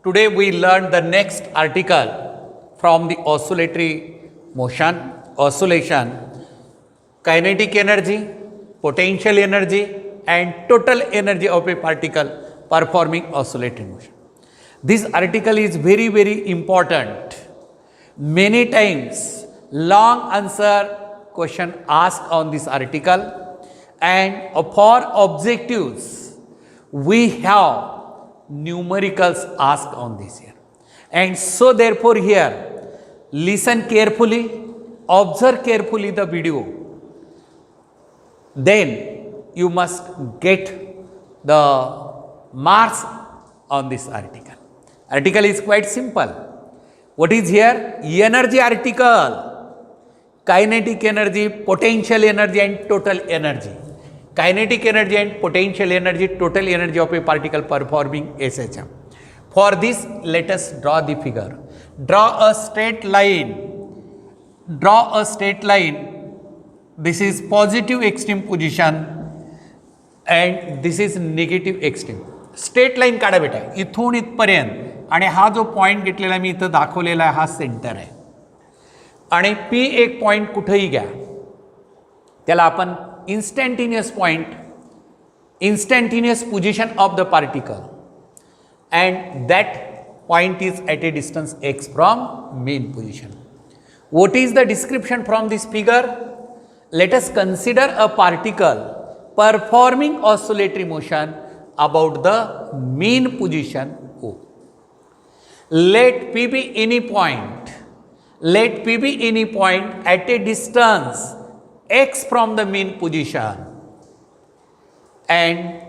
Today we learned the next article from the oscillatory motion, oscillation, kinetic energy, potential energy and total energy of a particle performing oscillatory motion. This article is very important. Many times long answer question asked on this article, and for objectives we have numericals asked on this here. And so therefore here listen carefully, observe carefully the video, then you must get the marks on this article. Article is quite simple. What is here? Energy article, kinetic energy, potential energy and total energy. Kinetic energy and potential energy, total energy of a particle performing SHM. For this, let us draw the figure. Draw a straight line. Draw a straight line. This is positive extreme position and this is negative extreme. Straight line काढा बेटा इथून इथपर्यंत आणि हा जो point घेतलेला मी इथं दाखवलेला आहे हा सेंटर आहे आणि पी एक पॉईंट कुठेही घ्या त्याला आपण instantaneous point, instantaneous position of the particle and that point is at a distance x from mean position. What is the description from this figure? Let us consider a particle performing oscillatory motion about the mean position O. Let P be any point. Let P be any point at a distance x from the mean position, and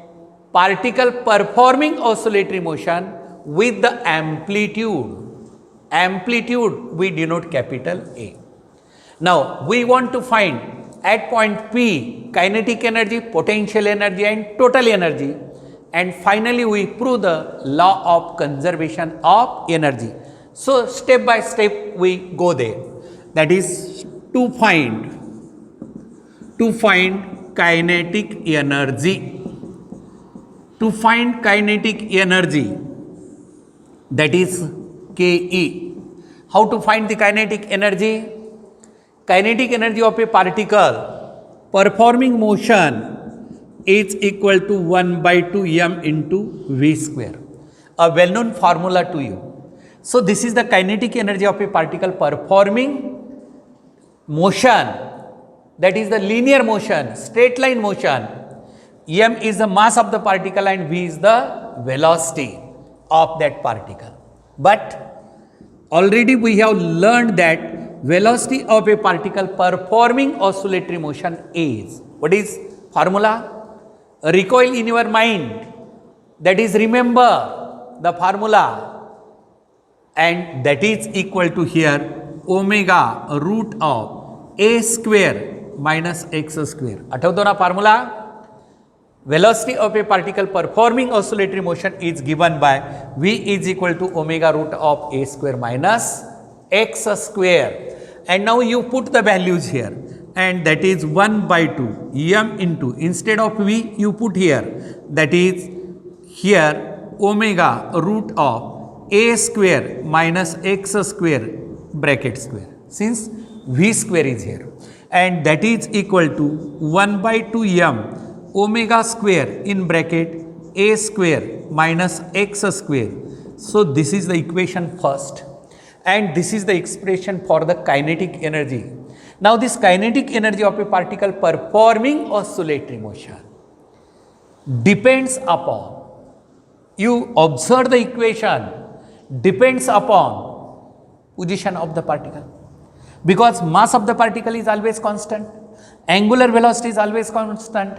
particle performing oscillatory motion with the amplitude. Amplitude we denote capital A. Now we want to find at point P kinetic energy, potential energy and total energy, and finally we prove the law of conservation of energy. So step by step we go there. That is to find kinetic energy. To find kinetic energy, that is Ke. How to find the kinetic energy? Kinetic energy of a particle performing motion is equal to 1 by 2 m into v square. A well-known formula to you. So this is the kinetic energy of a particle performing motion, that is the linear motion, straight line motion. M is the mass of the particle and V is the velocity of that particle. But already we have learned that velocity of a particle performing oscillatory motion is, what is formula? Recoil in your mind, that is remember the formula, and that is equal to here omega root of a square minus x square. आठवतो ना formula? Velocity of a particle performing oscillatory motion is given by V is equal to omega root of a square minus x square. And now you put the values here, and that is 1 by 2 m into, instead of V you put here, that is here omega root of a square minus x square bracket square, since V square is here, and that is equal to 1 by 2 m omega square in bracket a square minus x square. So this is the equation first, and this is the expression for the kinetic energy. Now this kinetic energy of a particle performing oscillatory motion depends upon, you observe the equation, depends upon position of the particle, because mass of the particle is always constant, angular velocity is always constant,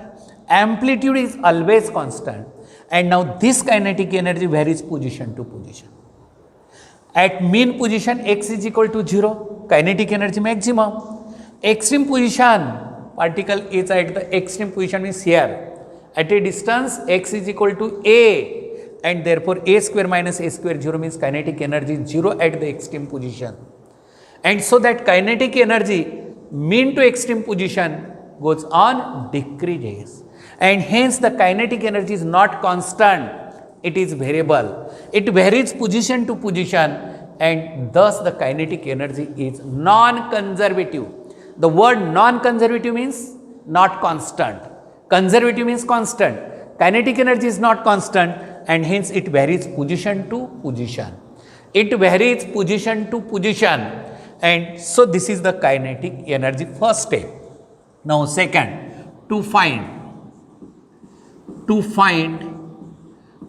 amplitude is always constant, and now this kinetic energy varies position to position. At mean position x is equal to 0, kinetic energy maximum. Extreme position, particle is at the extreme position means here, at a distance x is equal to a, and therefore a square minus a square 0 means kinetic energy is 0 at the extreme position. And so that kinetic energy mean to extreme position goes on decreases, and hence the kinetic energy is not constant it is variable. It varies position to position, and thus the kinetic energy is non-conservative. The word non-conservative means not constant. Conservative means constant. Kinetic energy is not constant, and hence it varies position to position. It varies position to position, and so this is the kinetic energy first step. Now second, to find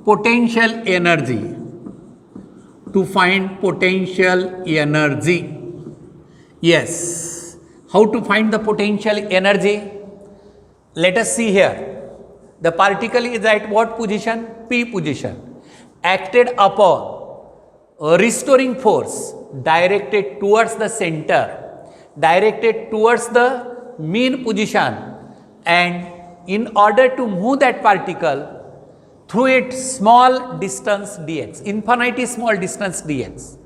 potential energy. To find potential energy. Yes. How to find the potential energy? Let us see here. The particle is at what position? P position. Acted upon a restoring force directed towards the center, directed towards the mean position, and in order to move that particle through its small distance dx, infinitely small distance dx,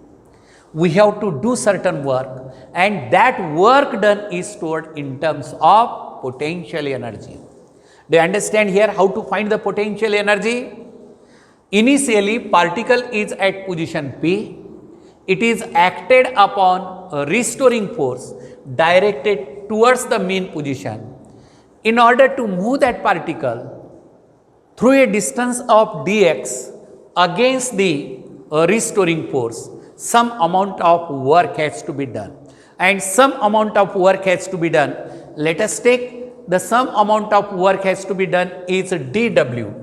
we have to do certain work, and that work done is stored in terms of potential energy. Do you understand here how to find the potential energy? Initially, particle is at position P. It is acted upon a restoring force directed towards the mean position. In order to move that particle through a distance of dx against the restoring force, some amount of work has to be done. And some amount of work has to be done. Let us take the sum amount of work has to be done is dw,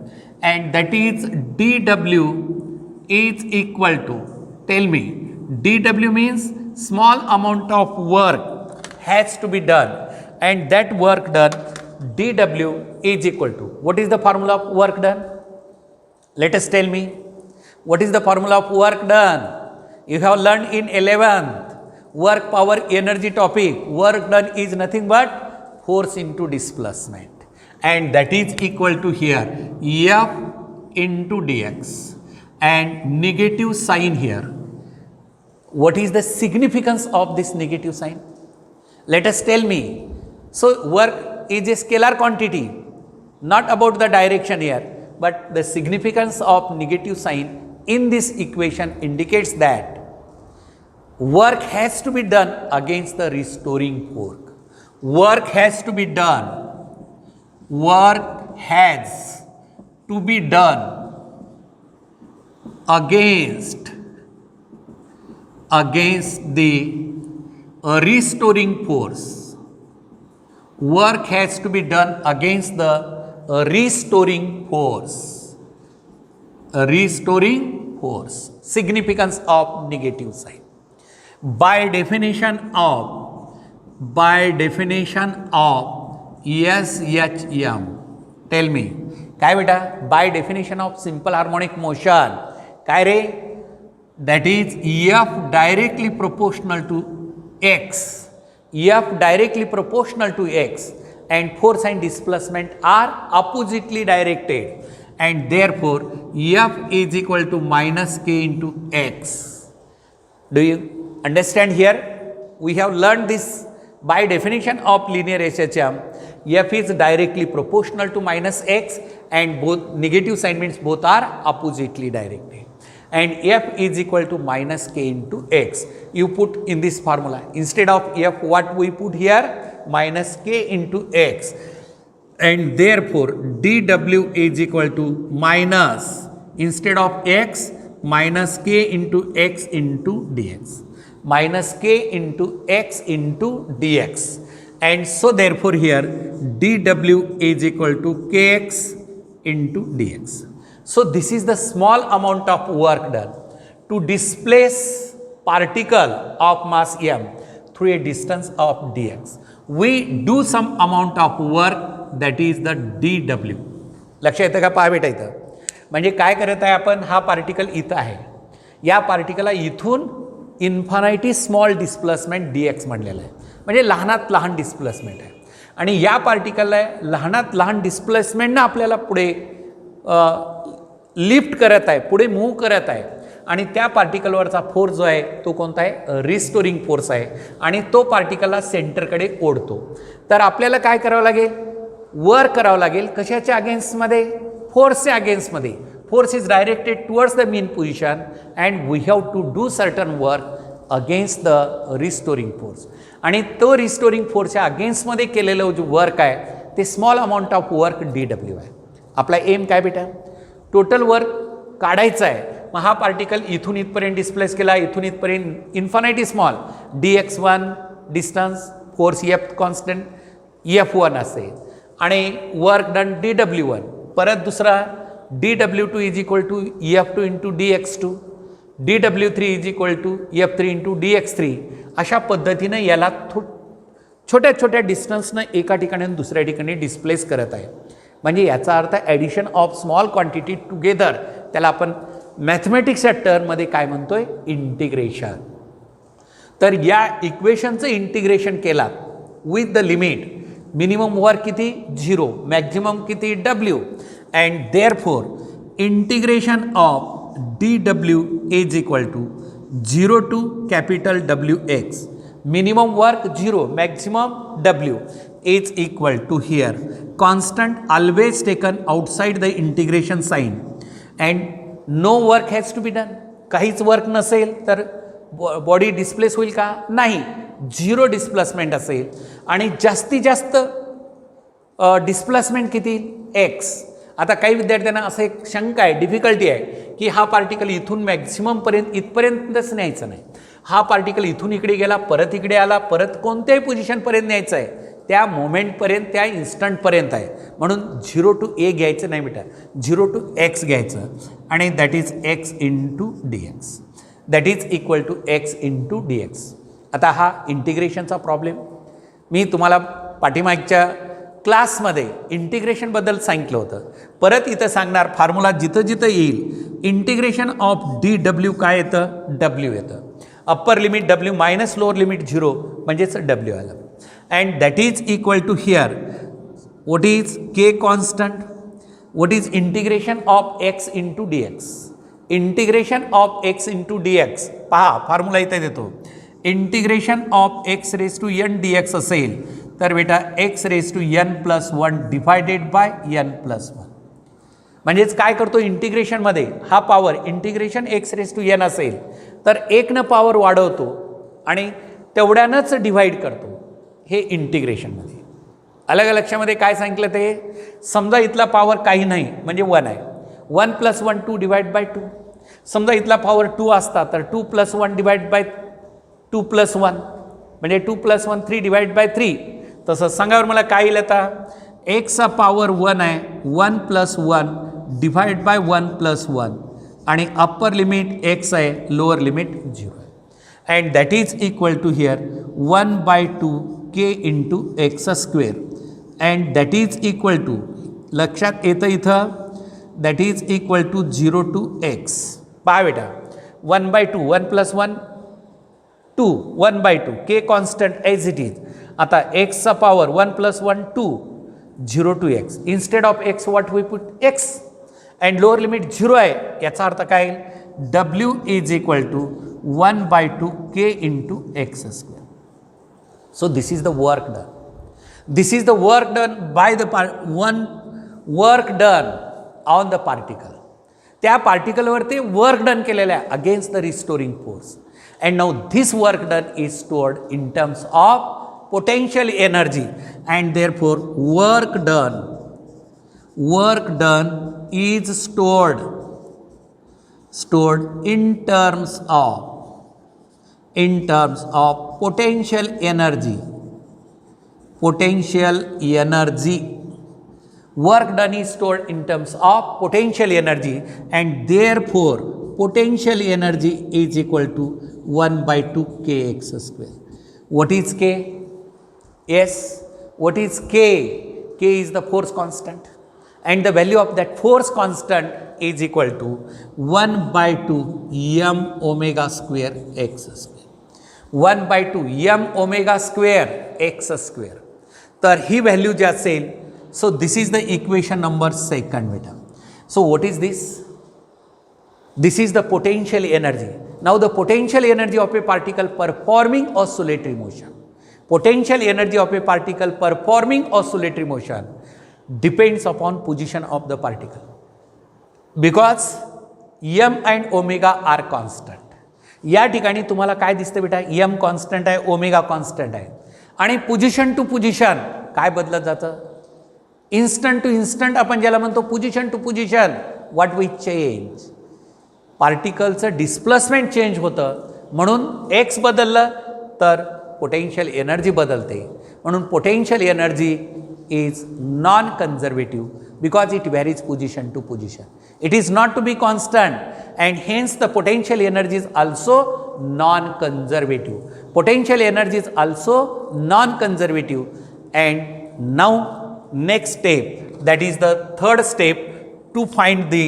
and that is dw is equal to, tell me, dw means small amount of work has to be done, and that work done dw is equal to, what is the formula of work done? Let us tell me, what is the formula of work done? You have learned in 11th work power energy topic. Work done is nothing but force into displacement, and that is equal to here F into dx, and negative sign here. What is the significance of this negative sign? Let us tell me. So work is a scalar quantity, not about the direction here, but the significance of negative sign in this equation indicates that work has to be done against the restoring force. Work has to be done. Work has to be done against the restoring force. Work has to be done against the restoring force. Restoring force. Significance of negative sign. By definition of SHM, tell me, काय बेटा, by definition of simple harmonic motion, काय रे, that is F directly proportional to x, F directly proportional to x, and force and displacement are oppositely directed, and therefore F is equal to minus k into x. Do you understand here? We have learned this by definition of linear SHM. F is directly proportional to minus x, and both negative sign means both are oppositely directed, and F is equal to minus k into x. You put in this formula, instead of F what we put here, minus k into x, and therefore dw is equal to minus, instead of x, minus k into x into dx, minus k into x into dx, and so therefore here dw is equal to kx into dx. So this is the small amount of work done to displace particle of mass m through a distance of dx. We do some amount of work, that is the dw. लक्ष येतं का? पहा बेटा, इथं म्हणजे काय करत आहे आपण, हा पार्टिकल इथं आहे, या पार्टिकलला इथून इन्फिनिटी स्मॉल डिस्प्लेसमेंट dx म्हणलेलं आहे, म्हणजे लहानात लहान डिस्प्लेसमेंट आहे, आणि या पार्टिकलला लहानात लहान डिस्प्लेसमेंटनं आपल्याला पुढे लिफ्ट करत आहे, पुढे मूव्ह करत आहे, आणि त्या पार्टिकलवरचा फोर्स जो आहे तो कोणता आहे, रिस्टोरिंग फोर्स आहे, आणि तो पार्टिकलला सेंटरकडे ओढतो. तर आपल्याला काय करावं लागेल, वर्क करावं लागेल, कशाच्या अगेन्स्टमध्ये, फोर्सच्या अगेन्स्टमध्ये. force is directed towards the mean position and we have to do certain work against the restoring force. आणि तो रिस्टोरिंग फोर्सच्या अगेन्स्टमध्ये केलेलं जो वर्क आहे ते small amount of work DW आहे. आपला एम काय बेटा, टोटल वर्क काढायचं आहे. मग हा पार्टिकल इथून इथपर्यंत डिस्प्लेस केला, इथून इथपर्यंत infinitely small dx1 distance, force F constant F1 असेल आणि वर्क डन dW1. परत दुसरा dW2 is equal to F2 into dx2, dW3 is equal to F3 into dx3. अशा पद्धतीनं याला छोट्या छोट्या डिस्टन्सनं एका ठिकाणी दुसऱ्या ठिकाणी डिस्प्लेस करत आहे. म्हणजे याचा अर्थ addition of small quantity together, त्याला आपण मॅथमॅटिक्सच्या टर्ममध्ये काय म्हणतोय, इंटिग्रेशन. तर या इक्वेशनचं इंटिग्रेशन केला with the limit minimum work किती 0, मॅक्झिमम किती W, and therefore integration of dW is equal to 0 to capital WX, minimum work 0, maximum W is equal to here constant always taken outside the integration sign and no work has to be done. काहीच work नसेल तर body displace होईल का, नाही, 0 displacement असेल आणि जास्तीत जास्त डिस्प्लेसमेंट किती x. आता काही विद्यार्थ्यांना असं एक शंका आहे, डिफिकल्टी आहे की हा पार्टिकल इथून मॅक्झिममपर्यंत इथपर्यंतच न्यायचं नाही, हा पार्टिकल इथून इकडे गेला, परत इकडे आला, परत कोणत्याही पोझिशनपर्यंत न्यायचं आहे, त्या मोमेंटपर्यंत, त्या इन्स्टंटपर्यंत आहे. म्हणून 0 टू a घ्यायचं नाही बेटा, 0 टू x घ्यायचं आणि that is x into dx, that is equal to x into dx. आता हा इंटिग्रेशनचा प्रॉब्लेम मी तुम्हाला पाठीमागच्या क्लासमध्ये इंटिग्रेशनबद्दल सांगितलं होतं. परत इथं सांगणार फॉर्म्युला जिथं जिथं येईल, इंटिग्रेशन ऑफ dW काय येतं, W येतं. Upper limit W minus lower limit 0 म्हणजेच W आलं. And that is equal to here what is K constant, what is integration of x into dx. Integration of x into dx पहा formula इथे देतो. Integration of x raise to n dx असेल तर बेटा x raise to n plus 1 divided by n plus 1. म्हणजेच काय करतो इंटिग्रेशनमध्ये, हा power integration x raise to n असेल तर 1 पॉवर वाढवतो आणि तेवढ्यानंच डिव्हाइड करतो. हे इंटिग्रेशनमध्ये अलग लक्षामध्ये काय सांगितलं ते, समजा इथला पॉवर काही नाही म्हणजे 1 आहे, 1 प्लस 1 2 डिवाइड बाय 2. समजा इथला पॉवर 2 असता तर 2 प्लस 1 डिवाइड बाय 2 प्लस 1 म्हणजे 2 प्लस 1 3 डिवाइड बाय 3. तसं सांगावर मला काय येईल आता, एक्सचा पॉवर 1 आहे, 1 प्लस 1 डिवाइड बाय 1 प्लस 1 आणि अप्पर लिमिट x आहे, लोअर लिमिट 0 आहे. And that is equal to here 1/2 k into x square and that is equal to, लक्षात येतं इथं, that is equal to 0 to x. पहा बेटा 1/2, 1 plus 1 2, 1/2 k constant as it is. आता एक्सचा power 1 plus 1 2, 0 to x. Instead of x what we put x and lower limit 0 आहे. याचा अर्थ काय येईल, W is equal to 1/2 k into x square. So this is the work done. This is the work done by the work done on the particle. त्या पार्टिकलवरती work done केलेलं आहे against the restoring force. And now this work done is stored in terms of potential energy and therefore work done is stored in terms of potential energy. Work done is stored in terms of potential energy and therefore potential energy is equal to 1/2 kx square. What is K? Yes, what is K? K is the force constant and the value of that force constant is equal to 1/2 m omega square x square. 1/2 m omega square x square. तर ही value जी असेल, so this is the equation number 2 बेटा. So what is this? This is the potential energy. Now the potential energy of a particle performing oscillatory motion. Potential energy of a particle performing oscillatory motion depends upon position of the particle. Because M and omega are constant. या ठिकाणी तुम्हाला काय दिसतं बेटा, M constant आहे, omega constant आहे. आणि position to position काय बदलत जातं, इन्स्टंट टू इन्स्टंट आपण ज्याला म्हणतो position to position, what we change, पार्टिकलचं डिस्प्लेसमेंट चेंज होतं. म्हणून एक्स बदललं तर पोटेन्शियल एनर्जी बदलते. म्हणून potential energy is non conservative because it varies position to position. It is not to be constant and hence the potential energy is also non conservative. Potential energy is also non conservative. And now next step, that is the third step to find the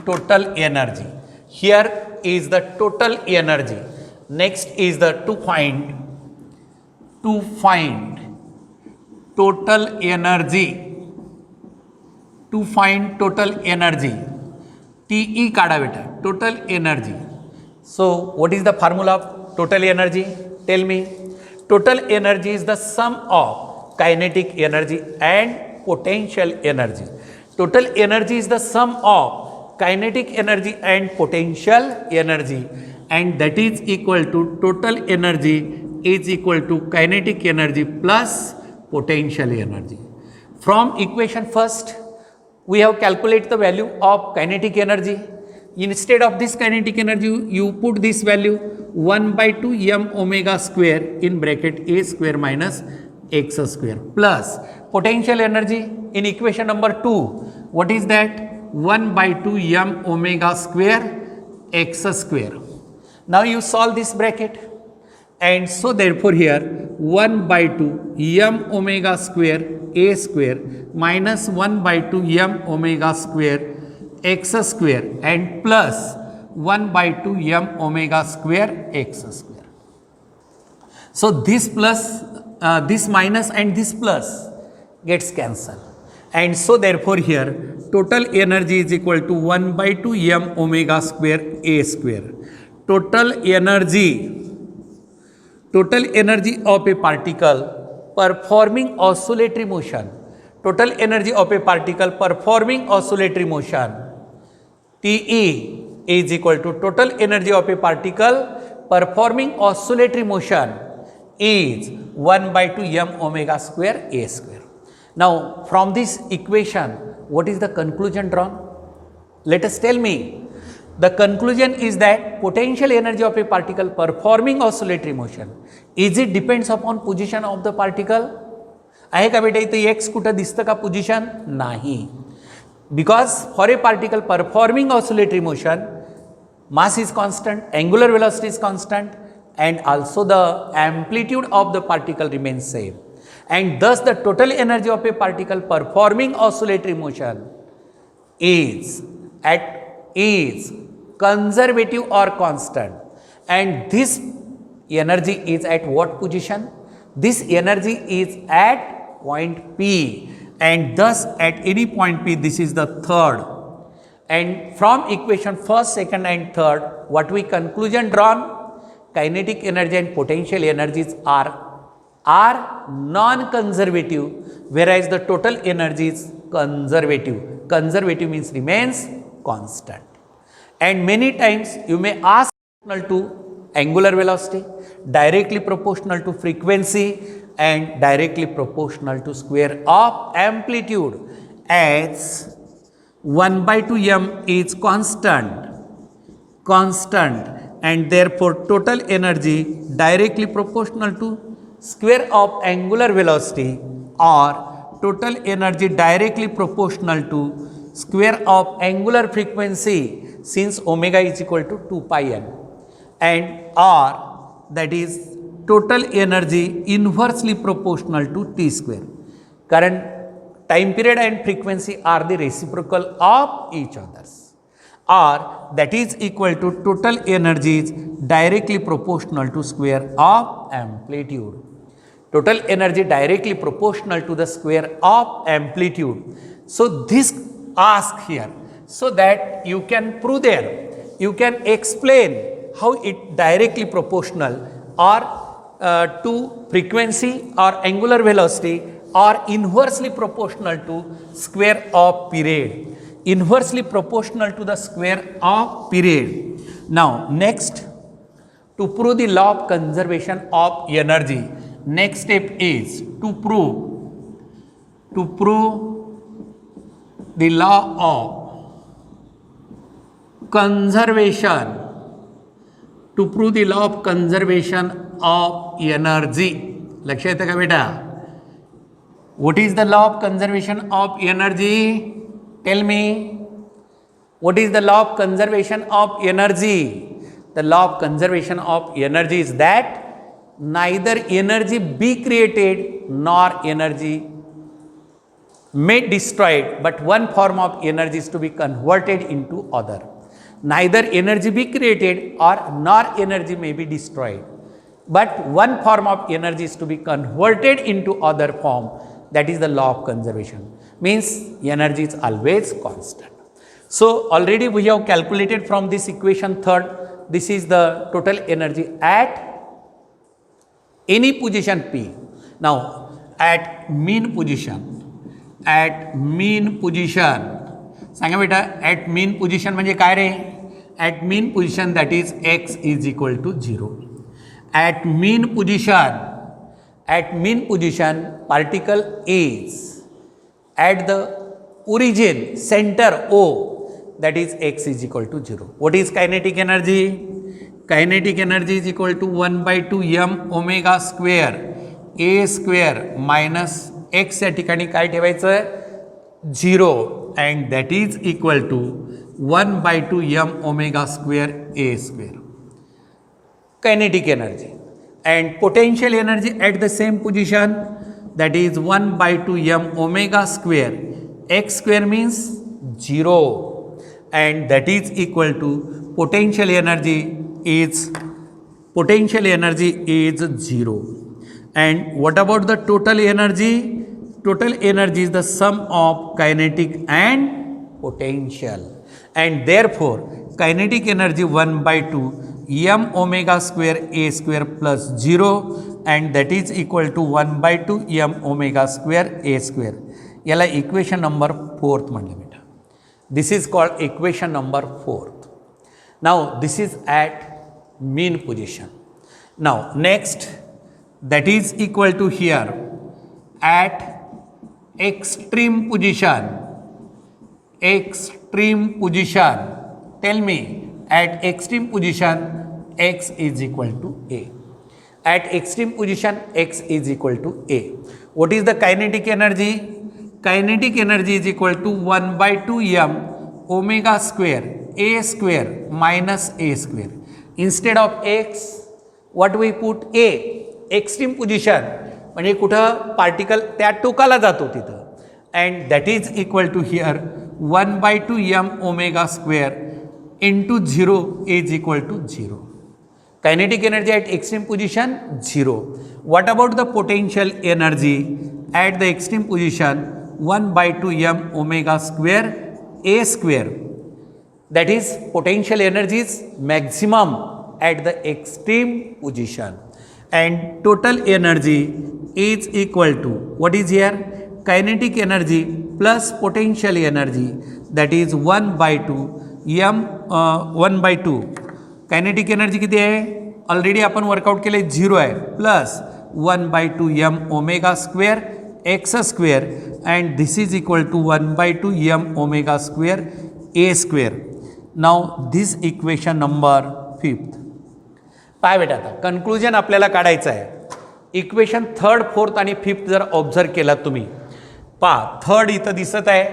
total energy. Here is the total energy. Next is the to find total energy. To find total energy, TE काढा बेटा, total energy. So what is the formula of total energy? Tell me. Total energy is the sum of kinetic energy and potential energy. Total energy is the sum of kinetic energy and potential energy, and that is equal to total energy is equal to kinetic energy plus potential energy. From equation first, we have calculated the value of kinetic energy. Instead of this kinetic energy, you put this value 1 by 2 m omega square in bracket a square minus x square plus potential energy in equation number 2. What is that? 1 by 2 m omega square x square. Now you solve this bracket, and so therefore here 1 by 2 m omega square a square minus 1 by 2 m omega square x square and plus 1 by 2 m omega square x square. So this plus this minus and this plus gets cancelled, and so therefore here total energy is equal to 1 by 2 m omega square a square. Total energy of a particle performing oscillatory motion, total energy of a particle performing oscillatory motion, TE is equal to total energy of a particle performing oscillatory motion is 1 by 2 m omega square a square. Now from this equation, what is the conclusion drawn? Let us tell me. The conclusion is that potential energy of a particle performing oscillatory motion, is it depends upon position of the particle? आहे का बेटा इथे x कुठं दिसतं का position? नाही. Because for a particle performing oscillatory motion, mass is constant, angular velocity is constant, and also the amplitude of the particle remains same, and thus the total energy of a particle performing oscillatory motion is conservative or constant. And this energy is at what position? This energy is at point P, and thus at any point P this is the third. And from equation first, second and third, what we conclusion drawn? Kinetic energy and potential energies are non-conservative, whereas the total energy is conservative. Conservative means remains constant. And many times you may ask proportional to angular velocity, directly proportional to frequency, and directly proportional to square of amplitude, as 1 by 2 m is constant, and therefore total energy directly proportional to square of angular velocity, or total energy directly proportional to square of angular frequency, since omega is equal to 2 pi n, and or that is total energy inversely proportional to t square. Current time period and frequency are the reciprocal of each others, or that is equal to total energy is directly proportional to square of amplitude. Total energy directly proportional to the square of amplitude. So this ask here, so that you can prove there, you can explain how it directly proportional or to frequency or angular velocity, or inversely proportional to square of period. inversely proportional to the square of period. Now next, to prove the law of conservation of energy, next step is to prove the law of conservation, to prove the law of conservation of energy. लक्ष येतं का बेटा? What is the law of conservation of energy? Tell me. What is the law of conservation of energy? The law of conservation of energy is that neither energy be created nor energy made destroyed, but one form of energy is to be converted into other. Neither energy be created or nor energy may be destroyed, but one form of energy is to be converted into other form. That is the law of conservation. Means energy is always constant. So already we have calculated from this equation third, this is the total energy at any position P. Now at mean position, सांगा बेटा, at mean position म्हणजे काय रे? At mean position, that is x is equal to 0. At mean position particle is at the origin center O, that is x is equal to 0. What is kinetic energy? Kinetic energy is equal to 1 by 2 m omega square a square minus x या ठिकाणी काय ठेवायचं? 0, and that is equal to 1 by 2 m omega square a square. Kinetic energy. And potential energy at the same position, that is 1 by 2 m omega square x square means 0, and that is equal to potential energy is 0. And what about the total energy? Total energy is the sum of kinetic and potential, and therefore kinetic energy 1 by 2 m omega square a square plus 0, and that is equal to 1 by 2 m omega square a square. याला equation number 4th म्हणलं बेटा. This is called equation number 4th. Now this is at mean position. Now next, that is equal to here at extreme position. Tell me, at extreme position x is equal to a. At extreme position x is equal to a. What is the kinetic energy? Kinetic energy is equal to 1 by 2 m omega square a square minus a square. Instead of x, what we put a. Extreme position म्हणजे कुठं particle त्या टोकाला जातो तिथं, and that is equal to here 1 by 2 m omega square into 0 is equal to 0. Kinetic energy at extreme position 0. What about the potential energy at the extreme position? 1 by 2 m omega square a square, that is potential energy is maximum at the extreme position, and total energy is equal to what is here? Kinetic energy plus potential energy, that is 1 by 2 m 1 by 2. Kinetic energy किती आहे? Already आपण work out केले 0 आहे, plus 1 by 2 m omega square x square, and this is equal to 1 by 2 m omega square A square. Now this equation number 5th. पाय बेटा, आता conclusion आपल्याला काढायचं आहे. इक्वेशन 3rd, 4th आणि 5th जर ऑब्झर्व केलात तुम्ही, पहा 3rd इथं दिसत आहे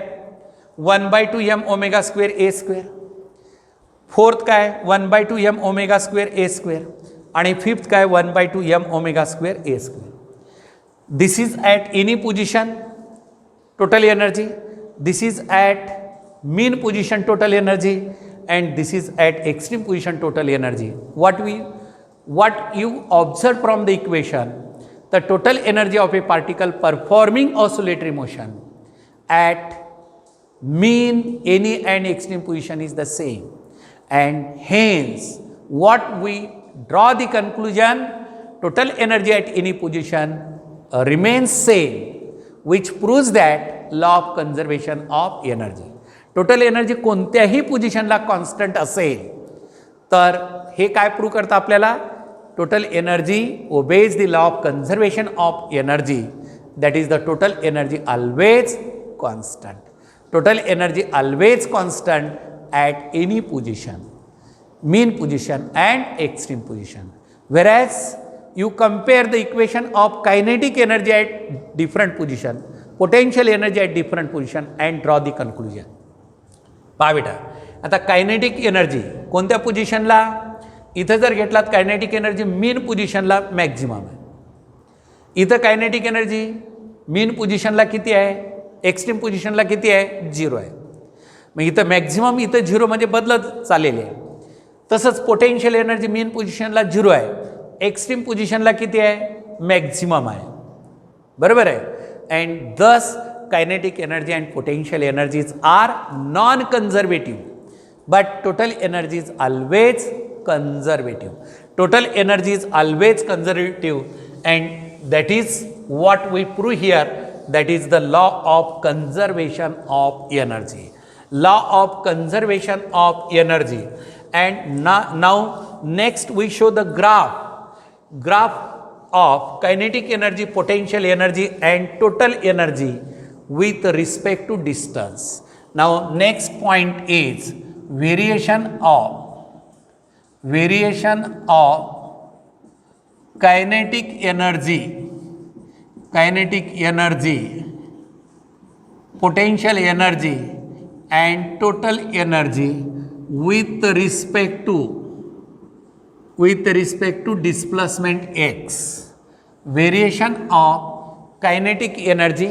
1 by 2 m omega square A square, 4th काय 1 by 2 m omega square A square, आणि 5th काय 1 by 2 m omega square A square. This is at any position total energy, this is at mean position total energy, and this is at extreme position total energy. What you observe from the equation, the total energy of a particle performing oscillatory motion at mean, any and extreme position is the same, and hence what we draw the conclusion, total energy at any position remains same, which proves that law of conservation of energy. Total energy कोणत्याही पोझिशनला constant असेल तर हे काय prove करतं आपल्याला, total energy obeys the law of conservation of energy, that is the total energy always constant. Total energy always constant at any position, mean position and extreme position, whereas you compare the equation of kinetic energy at different position, potential energy at different position and draw the conclusion. पहा बेटा, आता kinetic energy कोणत्या पोझिशनला, इथं जर घेतलात kinetic energy mean पोझिशनला maximum आहे. इथं कायनेटिक एनर्जी मीन पोझिशनला किती आहे, एक्स्ट्रीम पोझिशनला किती आहे, 0 आहे. मग इथं मॅक्झिमम, इथं 0 म्हणजे बदलत चाललेले आहे. तसंच पोटेन्शियल एनर्जी मीन पोझिशनला 0 आहे, एक्स्ट्रीम पोझिशनला किती आहे, मॅक्झिमम आहे. बरोबर आहे. And this kinetic energy and potential energies are non conservative, but total energy is always conservative. Total energy is always conservative and that is what we prove here, that is the law of conservation of energy. Law of conservation of energy. And now next we show the graph of kinetic energy, potential energy and total energy with respect to distance. Now next point is variation of kinetic energy, potential energy and total energy with respect to displacement x. Variation of kinetic energy,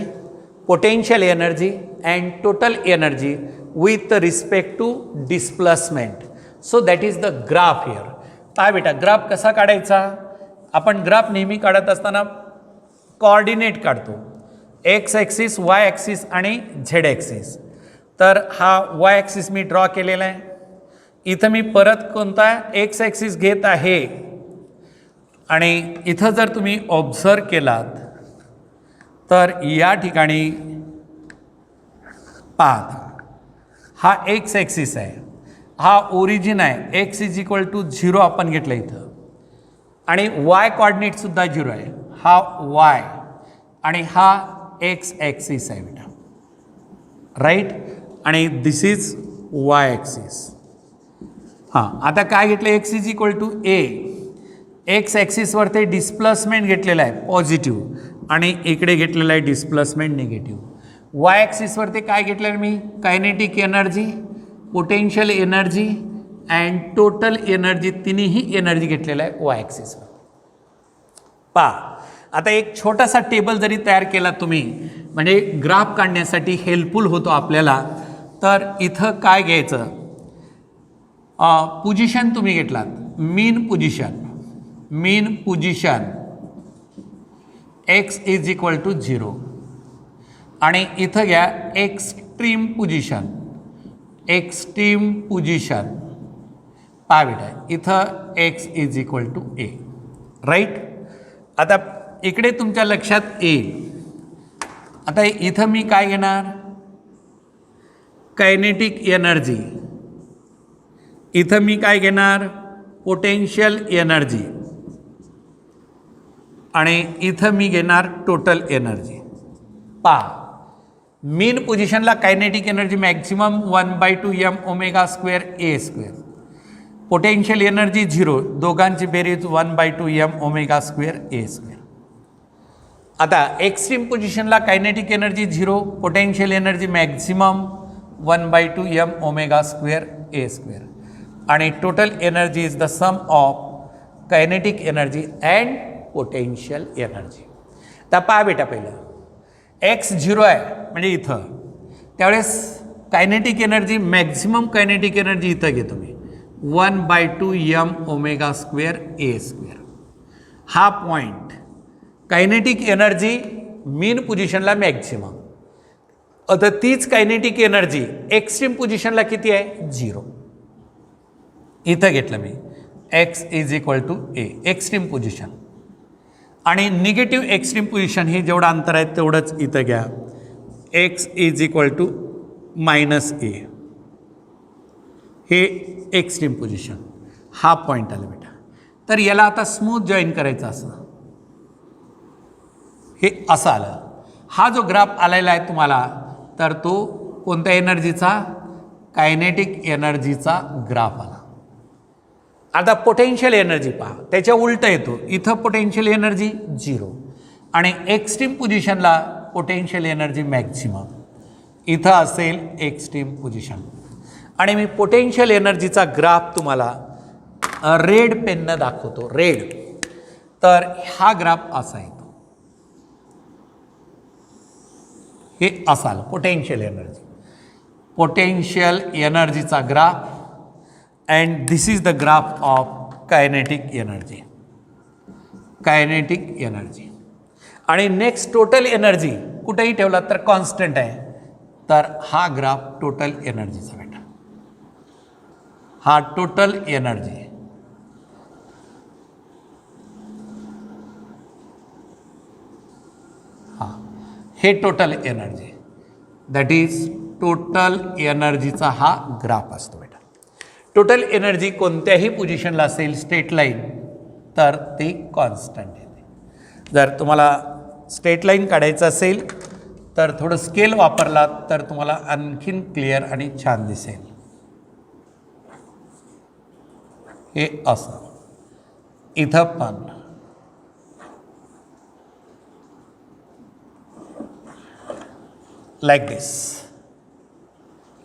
potential energy and total energy with respect to displacement. So that is the graph here. पहा बेटा, graph कसा काढायचा, आपण graph नेहमी काढत असताना coordinate काढतो, x axis, वाय axis आणि झेड ॲक्सिस. तर हा वाय ॲक्सिस मी ड्रॉ केलेला आहे. इथं मी परत कोणता एक्स ॲक्सिस घेत आहे आणि इथं जर तुम्ही ऑब्झर्व केलात तर या ठिकाणी पाहा, हा एक्स ॲक्सिस आहे, हा ओरिजिन आहे, एक्स इज इक्वल टू 0 आपण घेतलं इथं, आणि वाय कॉर्डिनेटसुद्धा 0 आहे, हा वाय आणि हा एक्स ॲक्सिस आहे बेटा, राईट. आणि दिस इज वाय ॲक्सिस. हां, आता काय घेतलं, x is equal to a, x ॲक्सिसवर ते डिस्प्लेसमेंट घेतलेलं आहे पॉझिटिव्ह आणि इकडे घेतलेलं आहे डिस्प्लेसमेंट निगेटिव्ह. वाय ॲक्सिसवर ते काय घेतलं मी, kinetic energy, potential energy and total energy, तिन्ही एनर्जी घेतलेलं आहे वाय ॲक्सिसवर. पहा, आता एक छोटासा टेबल जरी तयार केला तुम्ही, म्हणजे ग्राफ काढण्यासाठी हेल्पफुल होतो आपल्याला. तर इथं काय घ्यायचं, पोझिशन तुम्ही घेतलात, mean position x is equal to 0 आणि इथं घ्या एक्स्ट्रीम पोझिशन, पहा बेटा इथं x is equal to A, right. आता इकडे तुमच्या लक्षात येईल, आता इथं मी काय घेणार, कायनेटिक एनर्जी, इथं मी काय घेणार, पोटेन्शियल एनर्जी आणि इथं मी घेणार टोटल एनर्जी. पहा, मीन पोझिशनला kinetic energy maximum 1/2 m² a², potential energy 0, दोघांची बेरीज 1/2 m² a². आता एक्स्ट्रीम पोझिशनला kinetic energy 0, potential energy maximum 1/2 m² a² आणि total energy is the sum of kinetic energy and potential energy. तर पहा बेटा, पहिलं एक्स 0 आहे म्हणजे इथं, त्यावेळेस kinetic energy, maximum kinetic energy इथं घेतो मी 1/2 m² a². हा पॉईंट कायनेटिक एनर्जी मीन पोझिशनला मॅक्झिमम. आता तीच कायनेटिक एनर्जी एक्स्ट्रीम पोझिशनला किती आहे, 0. इथं घेतलं मी x is equal to a, extreme position, आणि निगेटिव्ह एक्स्ट्रीम पोझिशन हे जेवढं अंतर आहे तेवढंच इथं घ्या, x is equal to minus a, हे एक्स्ट्रीम पोझिशन, हा पॉईंट आला बेटा. तर याला आता स्मूथ जॉईन करायचं असं, हे असं आलं. हा जो ग्राफ आलेला आहे तुम्हाला, तर तो कोणत्या एनर्जीचा, कायनेटिक एनर्जीचा ग्राफ आला. आता पोटेन्शियल एनर्जी पहा, त्याच्या उलट येतो. इथं पोटेन्शियल एनर्जी 0 आणि एक्स्ट्रीम पोझिशनला पोटेन्शियल एनर्जी मॅक्सिमम. इथं असेल एक्स्ट्रीम पोझिशन. आणि मी पोटेन्शियल एनर्जीचा ग्राफ तुम्हाला रेड पेननं दाखवतो, रेड. तर हा ग्राफ असा येतो, हे असा आलं पोटेन्शियल एनर्जी, पोटेन्शियल एनर्जीचा graph. And this is the graph of kinetic energy, kinetic energy. आणि नेक्स्ट टोटल एनर्जी कुठेही ठेवला तर कॉन्स्टंट आहे. तर हा ग्राफ टोटल एनर्जीचा बेटा, हा टोटल एनर्जी. हां, हे total energy, that is total एनर्जीचा हा ग्राफ असतो बेटा. टोटल एनर्जी कोणत्याही पोझिशनला असेल स्ट्रेट लाईन, तर ती कॉन्स्टंट येते. जर तुम्हाला स्ट्रेट लाईन काढायचं असेल तर थोडं स्केल वापरलात तर तुम्हाला आणखीन क्लिअर आणि छान दिसेल. हे असं, इथं पण like this.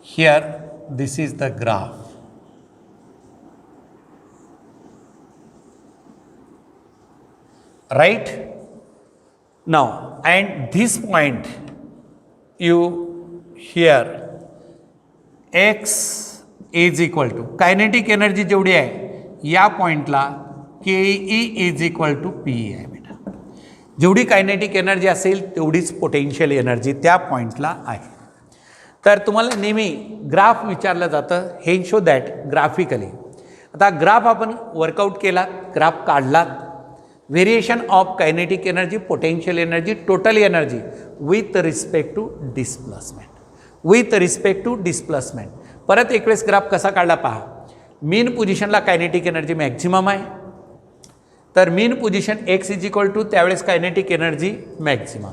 Here this is the graph. Right? Now, and this point you here x is equal to kinetic energy जेवढी आहे या पॉइंटला K E is equal to P आहे बेटा. जेवढी कायनेटिक एनर्जी असेल तेवढीच पोटेन्शियल एनर्जी त्या पॉईंटला आहे. तर तुम्हाला नेहमी ग्राफ विचारलं जातं, हे शो दॅट ग्राफिकली. आता ग्राफ आपण वर्कआउट केला, ग्राफ काढला, variation of kinetic energy, potential energy, total energy with respect to displacement, with respect to displacement. परत एक वेळेस ग्राफ कसा काढला पहा. मीन पोझिशनला कायनेटिक एनर्जी मॅक्झिमम आहे, तर mean position x is equal to त्यावेळेस कायनेटिक एनर्जी मॅक्झिमम.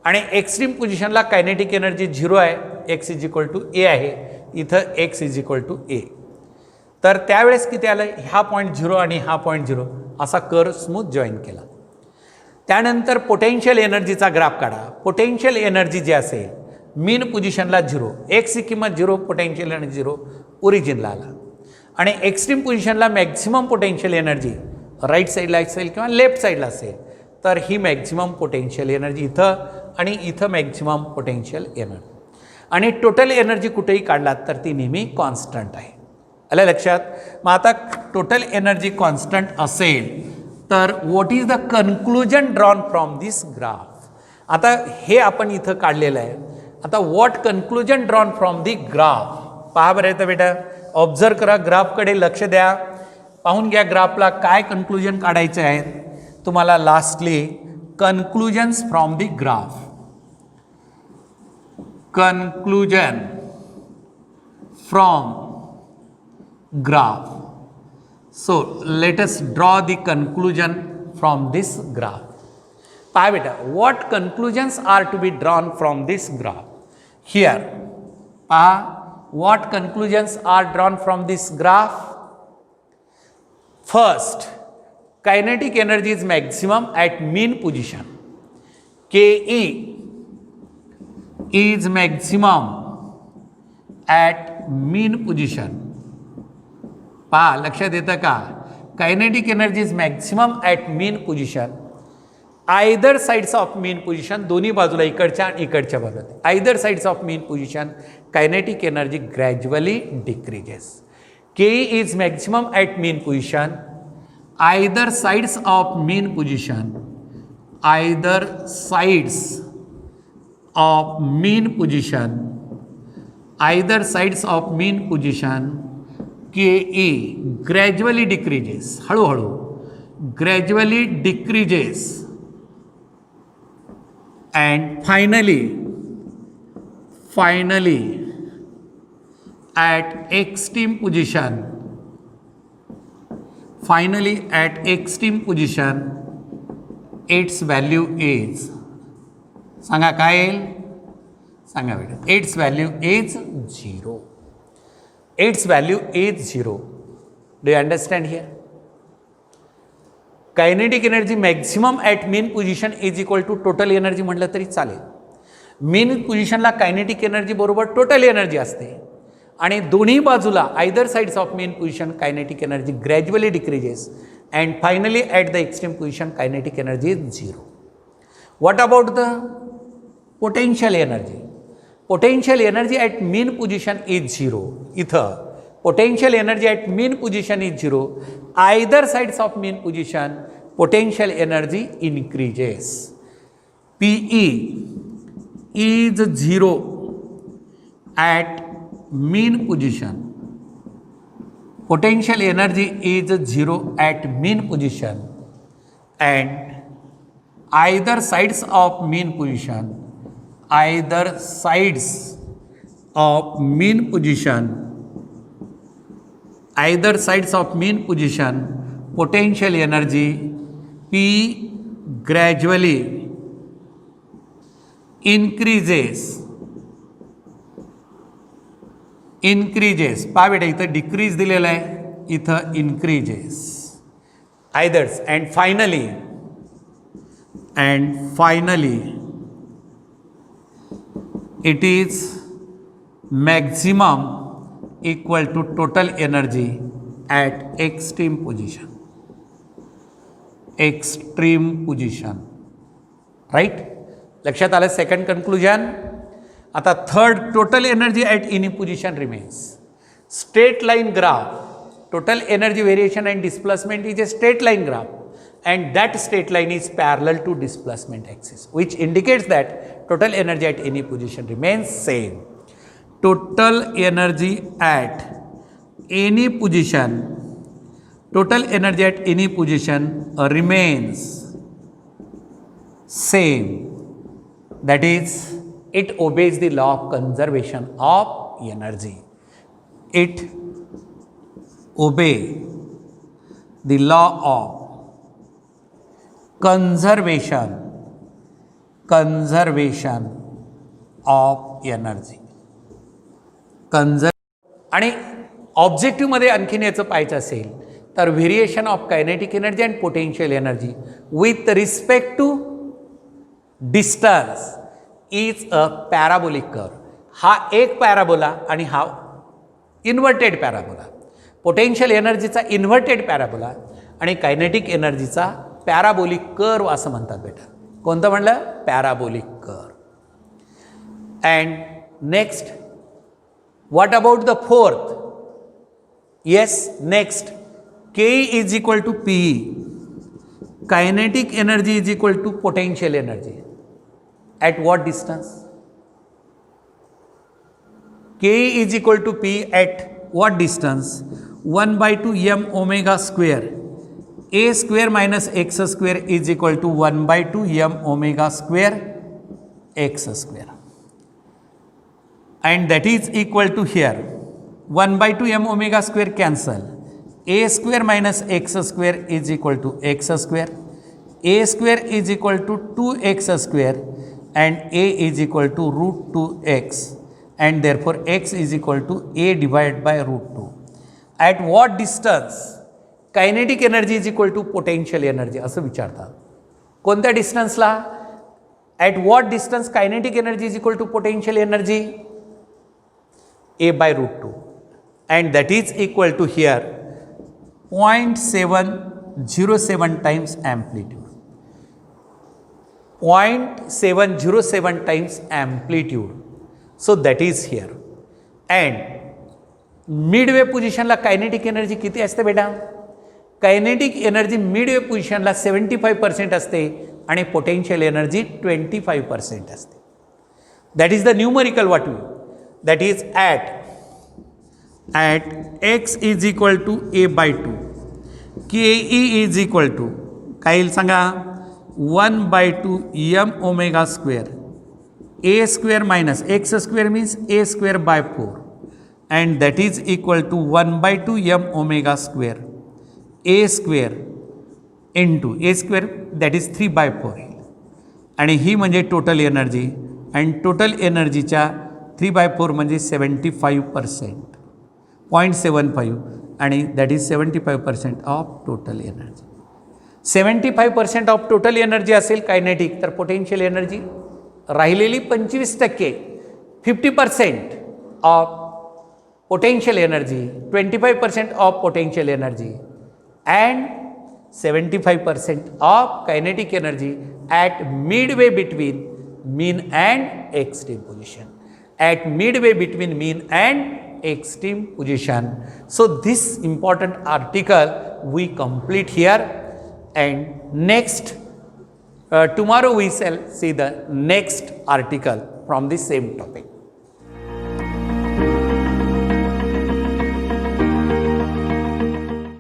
आणि एक्स्ट्रीम पोझिशनला कायनेटिक एनर्जी 0 आहे, x is equal to A आहे, इथं x is equal to A. तर त्यावेळेस किती आलं, हा पॉईंट 0 आणि हा पॉईंट 0 असा कर्व स्मूथ जॉईन केला. त्यानंतर पोटेन्शियल एनर्जीचा ग्राफ काढा. पोटेन्शियल एनर्जी जी असेल मीन पोझिशनला 0, एक्सची किंमत 0, पोटेन्शियल एनर्जी 0 ओरिजिनला आला. आणि एक्स्ट्रीम पोझिशनला मॅक्झिमम पोटेन्शियल एनर्जी राईट साईडला असेल किंवा लेफ्ट साईडला असेल, तर ही मॅक्झिमम पोटेन्शियल एनर्जी इथं आणि इथं मॅक्झिमम पोटेन्शियल एनर्जी. आणि टोटल एनर्जी कुठेही काढलात तर ती नेहमी कॉन्स्टंट आहे. आलं लक्षात. मग आता टोटल एनर्जी कॉन्स्टंट असेल तर what is the conclusion drawn from this graph. आता हे आपण इथं काढलेलं आहे. आता what conclusion drawn from the graph. पहा बरं येतं बेटा, ऑब्झर्व करा, ग्राफकडे लक्ष द्या, पाहून घ्या ग्राफला काय कन्क्लुजन काढायचे आहेत तुम्हाला. Lastly conclusions from the graph, conclusion from graph. So let us draw the conclusion from this graph. पहा बेटा, what conclusions are to be drawn from this graph. Here पहा, what conclusions are drawn from this graph. First, kinetic energy is maximum at mean position. Ke is maximum at mean position. पहा लक्षात येतं का, kinetic energy is maximum at mean position, either sides of mean position, दोन्ही बाजूला इकडच्या आणि इकडच्या बाजूला, either sides of mean position kinetic energy gradually decreases. K is maximum at mean position, either sides of mean position, either sides of mean position, either sides of mean position K E gradually decreases, हळूहळू gradually decreases. And finally at extreme position, finally at extreme position its value is, सांगा काय येईल, सांगा बेटा, its value is 0. Its value is 0. Do you understand here? Kinetic energy maximum at mean position is equal to total energy म्हटलं तरी चालेल. Main पोझिशनला kinetic energy बरोबर total energy असते आणि दोन्ही बाजूला either sides of main position kinetic energy gradually decreases and finally at the extreme position kinetic energy is 0. What about the potential energy? Potential energy at main position is 0. इथं potential energy at main position is 0. Either sides of main position potential energy increases. PE is 0 at mean position. Potential energy is 0 at mean position and either sides of mean position, either sides of mean position, either sides of mean position potential energy P gradually increases. पहा बेटा इथं decrease दिलेलं आहे, इथं increases. Either's and finally it is maximum equal to total energy at extreme position. Right? लक्षात आलं second conclusion. आता third, total energy at any position remains. Straight line graph, total energy variation and displacement is a straight line graph and that straight line is parallel to displacement axis which indicates that total energy at any position remains same. Total energy at any position, total energy at any position remains same. That is, it obeys the law of conservation of energy. It obeys the law of conservation of energy. आणि ऑब्जेक्टिव्हमध्ये आणखीन याचं पाहायचं असेल तर variation of kinetic energy and potential energy with respect to distance is a parabolic curve. हा एक parabola आणि हा इन्व्हर्टेड पॅराबोला. पोटेन्शियल एनर्जीचा इन्व्हर्टेड पॅराबोला आणि कायनेटिक एनर्जीचा पॅराबोलिक कर्व असं म्हणतात बेटा. कोणतं म्हणलं? Parabolic curve. And next, what about the fourth? Yes, next, K is equal to PE. Kinetic energy is equal to potential energy. At what distance? K is equal to P at what distance? 1 by 2 m omega square. A square minus x square is equal to 1 by 2 m omega square x square. And that is equal to here 1 by 2 m omega square cancel. A square minus x square is equal to x square. A square is equal to 2x square. And a is equal to root 2x and therefore x is equal to a divided by root 2. At what distance kinetic energy is equal to potential energy असं विचारतात. कोणत्या डिस्टन्सला? At what distance kinetic energy is equal to potential energy? a by root 2 and that is equal to here 0.707 times amplitude. 0.707 times amplitude. So that is here. And midway पोझिशनला kinetic energy किती असते बेटा? Kinetic energy Midway पोझिशनला 75% असते आणि potential energy 25% असते. That is the numerical value. That is at x is equal to a by 2. के is equal to काय येईल सांगा? 1 by 2 m omega square. A square minus x square means a square by 4 and that is equal to 1/2 m omega square a square into a square that is 3/4 आणि ही म्हणजे total energy आणि total एनर्जीच्या 3/4 म्हणजे 75%, 0.75 आणि that is 75% of total energy. 75% of total energy असेल kinetic तर potential energy राहिलेली 25%, 50% of potential energy, 25% of potential energy and 75% of kinetic energy at midway between mean and extreme position. At midway between mean and extreme position. So this important article we complete here, and next tomorrow we shall see the next article from the same topic.